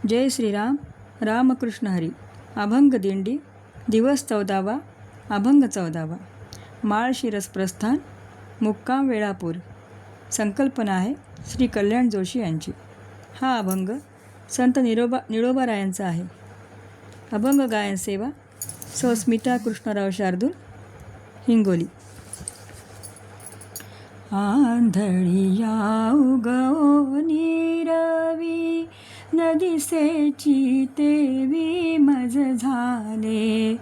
जय श्रीराम रामकृष्ण हरी. अभंग दिंडी दिवस 14वा. अभंग 14वा. माळशिरस प्रस्थान मुक्काम वेळापूर. संकल्पना आहे श्री कल्याण जोशी यांची. हा अभंग संत निळोबारायांचा आहे. अभंग गायन सेवा सौ स्मिता कृष्णराव शार्दूल, हिंगोली. आंधळिया उगवनी रवी नदिसेची तेवी मज झाले.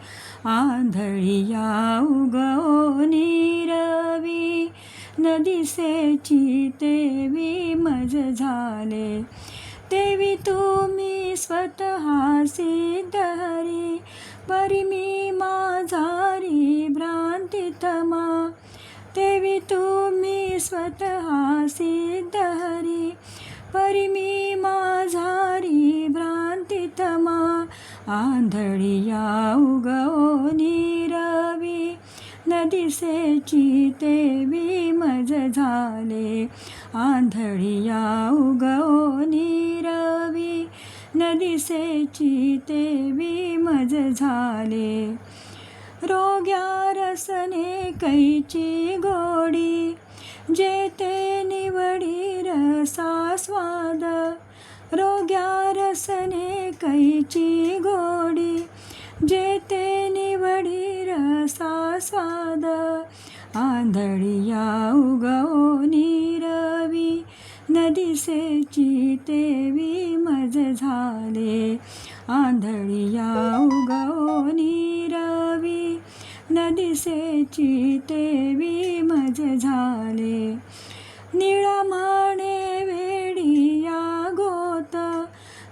आंधळिया उगवनी रवी नदिसेची तेवी मज झाले. तेवी तुम्ही स्वतः सिद्धहरी परिमी माझारी भ्रांतितमा. तेवी तुम्ही स्वतः सिद्धहरी परिमी माझारी भ्रांतितमा. आंधळिया उगवनी रवी नदिसेची तेवी मज झाले. आंधळिया उगवनी रवी नदिसेची तेवी मज झाले. रोग्या रसने कैची गोडी जेते निवडी रसा स्वाद. रोग्या रसने कैची गोडी जेते निवडी रसा स्वाद. आंधळिया उगवनी रवी नदिसेची तेवी मज झाले. आंधळिया उगवनी रवी नदिसेची तेवी मज झाले. निळा माने वेडिया गोत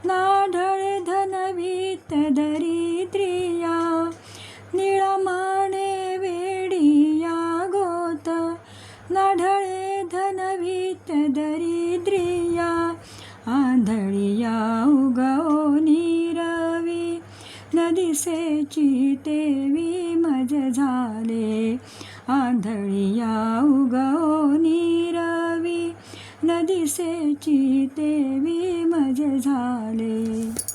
नाढळ धनवीत दरिद्रिया. निळा माने वेडिया गोत नाढळे धनवीत दरिद्रिया. आंधळिया उगवनी रवी नदिसेची तेवी मज झाले. आंधळिया उगवनी रवी नदिसेची तेवी मज झाले.